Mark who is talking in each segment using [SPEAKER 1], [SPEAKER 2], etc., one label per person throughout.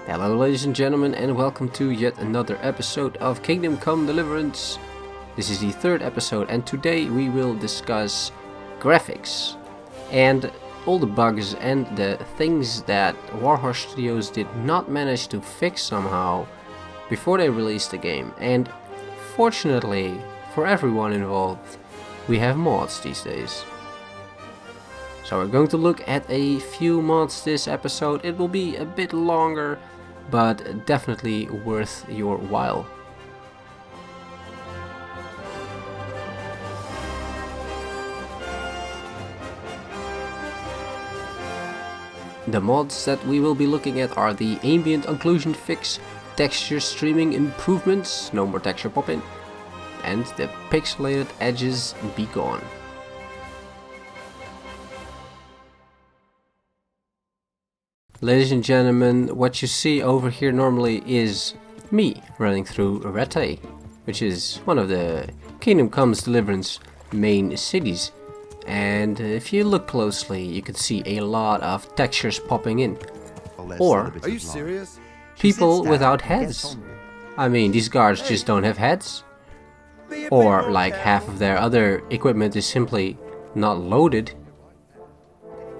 [SPEAKER 1] Hello ladies and gentlemen, and welcome to yet another episode of Kingdom Come Deliverance. This is the third episode, and today we will discuss graphics and all the bugs and the things that Warhorse Studios did not manage to fix somehow before they released the game. And fortunately for everyone involved, we have mods these days. So we're going to look at a few mods this episode. It will be a bit longer, but definitely worth your while. The mods that we will be looking at are the Ambient Occlusion Fix, texture streaming improvements, no more texture popping, and the Pixelated edges be gone. Ladies and gentlemen, what you see over here normally is me running through Rattay, which is one of the Kingdom Come's Deliverance main cities. And if you look closely, you can see a lot of textures popping in. Or
[SPEAKER 2] Are you serious?
[SPEAKER 1] people without heads. I mean, these guards just don't have heads. Or like half of their other equipment is simply not loaded.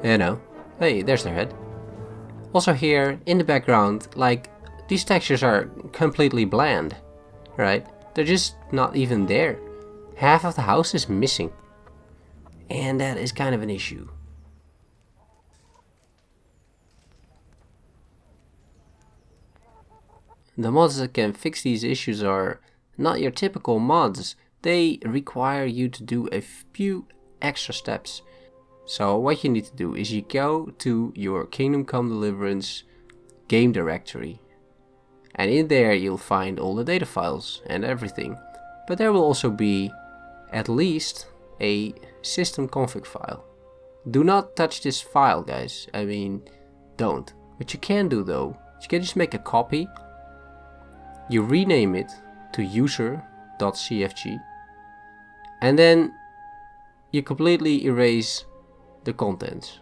[SPEAKER 1] You know, hey, there's their head. Also here, in the background, like, these textures are completely bland, right? They're just not even there. Half of the house is missing. And that is kind of an issue. The mods that can fix these issues are not your typical mods. They require you to do a few extra steps. So what you need to do is you go to your Kingdom Come Deliverance game directory, and in there you'll find all the data files and everything, but there will also be at least a system config file. Do not touch this file, guys. I mean, don't. What you can do though, you can just make a copy, you rename it to user.cfg, and then you completely erase the contents.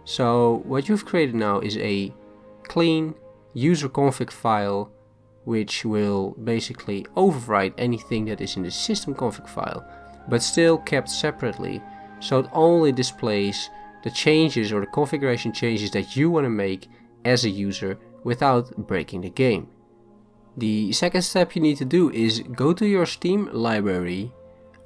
[SPEAKER 1] So what you've created now is a clean user config file, which will basically overwrite anything that is in the system config file, but still kept separately, so it only displays the changes or the configuration changes that you want to make as a user without breaking the game. The second step you need to do is go to your Steam library,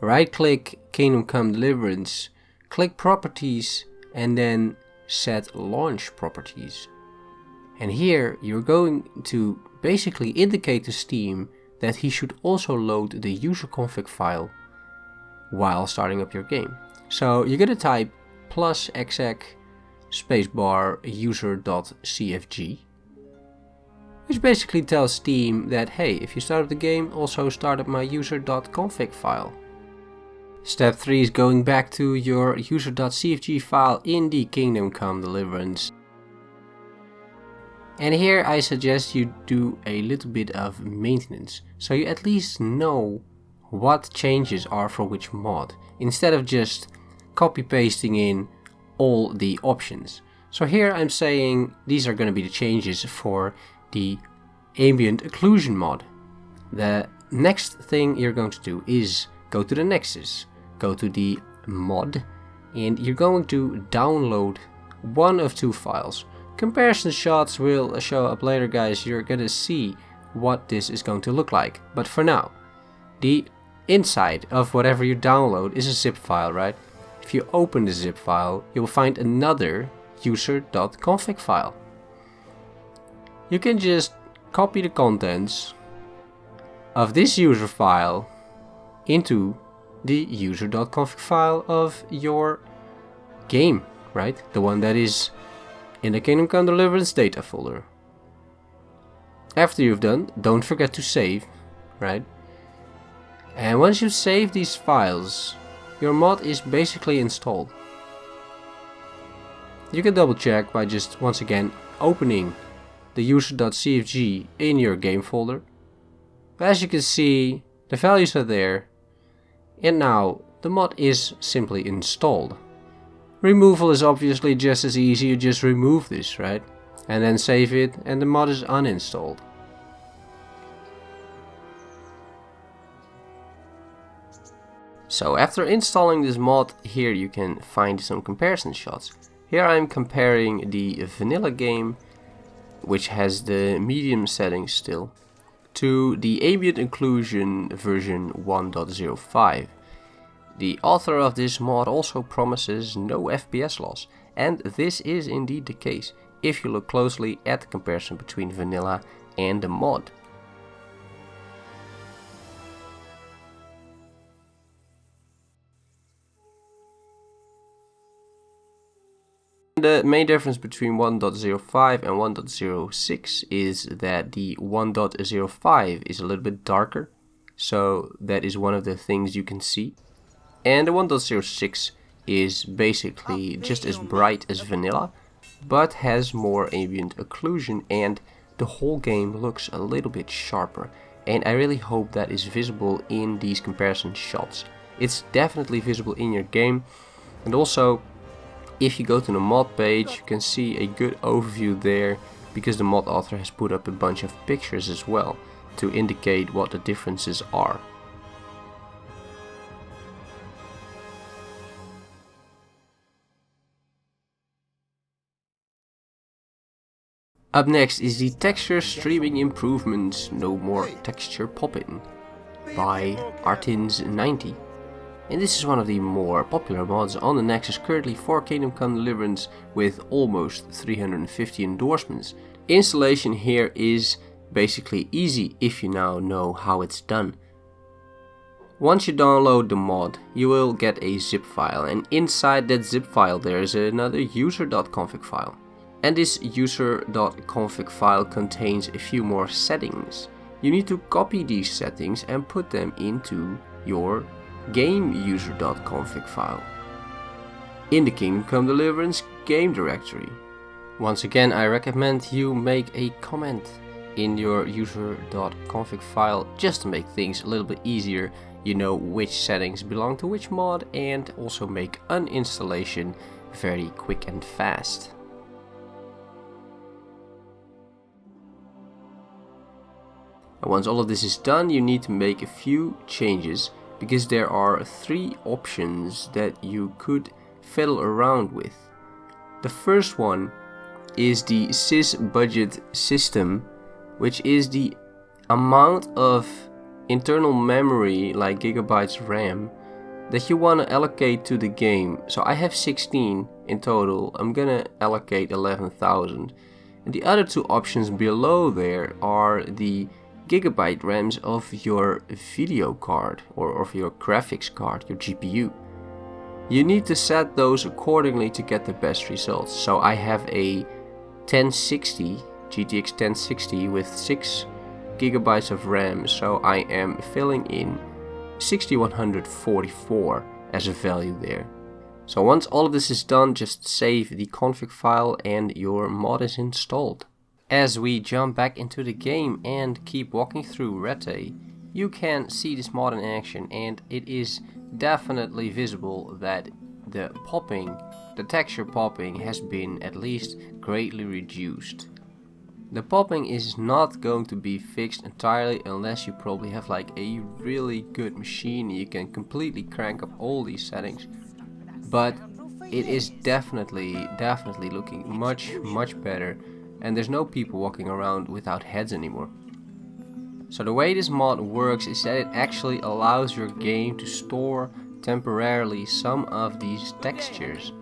[SPEAKER 1] right click Kingdom Come Deliverance, click Properties, and then set Launch Properties. And here you're going to basically indicate to Steam that he should also load the user config file while starting up your game. So you're going to type +exec spacebar user.cfg, which basically tells Steam that, hey, if you start up the game, also start up my user.config file. Step 3 is going back to your user.cfg file in the Kingdom Come Deliverance. And here I suggest you do a little bit of maintenance, so you at least know what changes are for which mod, instead of just copy pasting in all the options. So here I'm saying these are going to be the changes for the Ambient Occlusion mod. The next thing you're going to do is go to the Nexus, go to the mod, and you're going to download one of two files. Comparison shots will show up later, guys. You're gonna see what this is going to look like. But for now, the inside of whatever you download is a zip file, right? If you open the zip file, you'll find another user.config file. You can just copy the contents of this user file into the user.config file of your game, right? The one that is in the Kingdom Come Deliverance data folder. After you've done, don't forget to save, right? And once you save these files, your mod is basically installed. You can double check by just once again opening the user.cfg in your game folder. But as you can see, The values are there, and now the mod is simply installed. Removal is obviously just as easy, you just remove this, right? And then save it and the mod is uninstalled. So after installing this mod, here you can find some comparison shots. Here I'm comparing the vanilla game, which has the medium settings still, to the Ambient Occlusion version 1.05. The author of this mod also promises no FPS loss, and this is indeed the case if you look closely at the comparison between vanilla and the mod. The main difference between 1.05 and 1.06 is that the 1.05 is a little bit darker, so that is one of the things you can see. And the 1.06 is basically just as bright as vanilla, but has more ambient occlusion and the whole game looks a little bit sharper. And I really hope that is visible in these comparison shots. It's definitely visible in your game, and also if you go to the mod page you can see a good overview there, because the mod author has put up a bunch of pictures as well to indicate what the differences are. Up next is the texture streaming improvements, no more texture popping, by Artins90. And this is one of the more popular mods on the Nexus currently for Kingdom Come Deliverance, with almost 350 endorsements. Installation here is basically easy if you now know how it's done. Once you download the mod, you will get a zip file, and inside that zip file there is another user.config file. And this user.config file contains a few more settings. You need to copy these settings and put them into your game user.config file in the Kingdom Come Deliverance game directory. Once again, I recommend you make a comment in your user.config file just to make things a little bit easier. You know which settings belong to which mod, and also make uninstallation very quick and fast. And once all of this is done, you need to make a few changes, because there are 3 options that you could fiddle around with. The first one is the sys budget system, which is the amount of internal memory, like gigabytes RAM, that you want to allocate to the game. So I have 16 in total, I'm gonna allocate 11,000. And the other 2 options below there are the gigabyte RAMs of your video card or of your graphics card, your GPU. You need to set those accordingly to get the best results. So I have a 1060, GTX 1060 with 6 gigabytes of RAM, so I am filling in 6144 as a value there. So once all of this is done, just save the config file and your mod is installed. As we jump back into the game and keep walking through Rete, you can see this mod in action, and it is definitely visible that the texture popping has been at least greatly reduced. The popping is not going to be fixed entirely unless you probably have like a really good machine. You can completely crank up all these settings, but it is definitely looking much better. And there's no people walking around without heads anymore. So the way this mod works is that it actually allows your game to store temporarily some of these textures.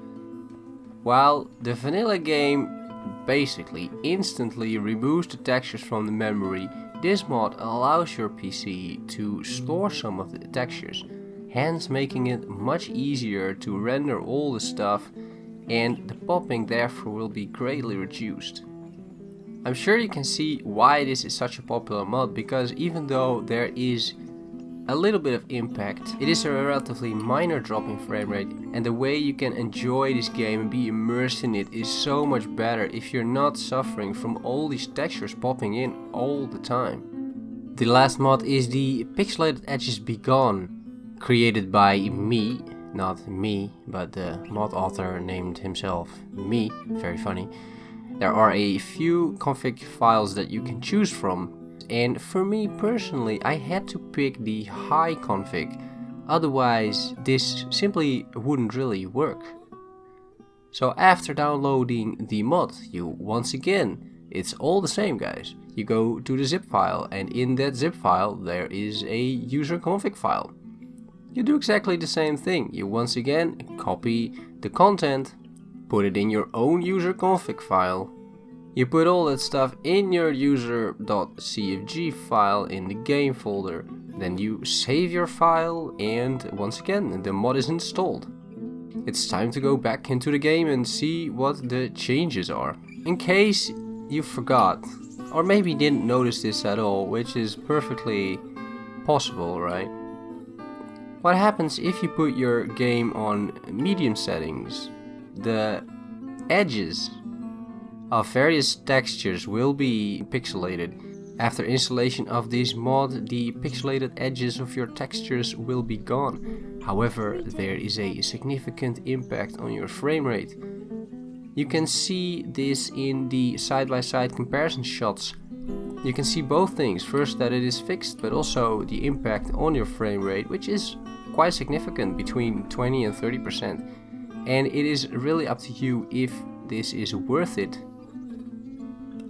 [SPEAKER 1] While the vanilla game basically instantly removes the textures from the memory, this mod allows your PC to store some of the textures, hence making it much easier to render all the stuff, and the popping therefore will be greatly reduced. I'm sure you can see why this is such a popular mod, because even though there is a little bit of impact, it is a relatively minor drop in frame rate, and the way you can enjoy this game and be immersed in it is so much better if you're not suffering from all these textures popping in all the time. The last mod is the Pixelated Edges Be Gone, created by me, not me, but the mod author named himself me, very funny. There are a few config files that you can choose from, and for me personally I had to pick the high config, otherwise this simply wouldn't really work. So after downloading the mod, you once again, it's all the same guys, you go to the zip file, and in that zip file there is a user config file. You do exactly the same thing, you once again copy the content, put it in your own user config file, you put all that stuff in your user.cfg file in the game folder, then you save your file, and once again the mod is installed. It's time to go back into the game and see what the changes are. In case you forgot, or maybe didn't notice this at all, which is perfectly possible, right? What happens if you put your game on medium settings? The edges of various textures will be pixelated. After installation of this mod, the pixelated edges of your textures will be gone. However, there is a significant impact on your frame rate. You can see this in the side-by-side comparison shots. You can see both things. First, that it is fixed, but also the impact on your frame rate, which is quite significant, between 20 and 30%. And it is really up to you if this is worth it.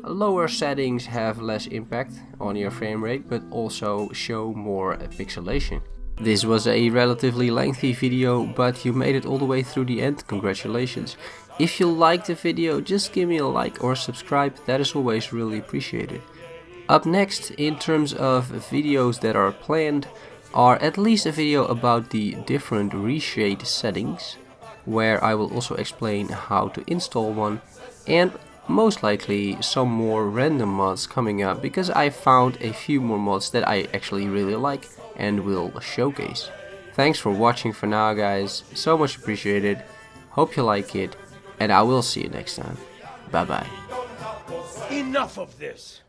[SPEAKER 1] Lower settings have less impact on your frame rate, but also show more pixelation. This was a relatively lengthy video, but you made it all the way through the end. Congratulations. If you liked the video, just give me a like or subscribe, that is always really appreciated. Up next, in terms of videos that are planned, are at least a video about the different reshade settings, where I will also explain how to install one, and most likely some more random mods coming up, because I found a few more mods that I actually really like and will showcase. Thanks for watching for now guys, so much appreciated, hope you like it, and I will see you next time. Bye bye.
[SPEAKER 2] Enough of this!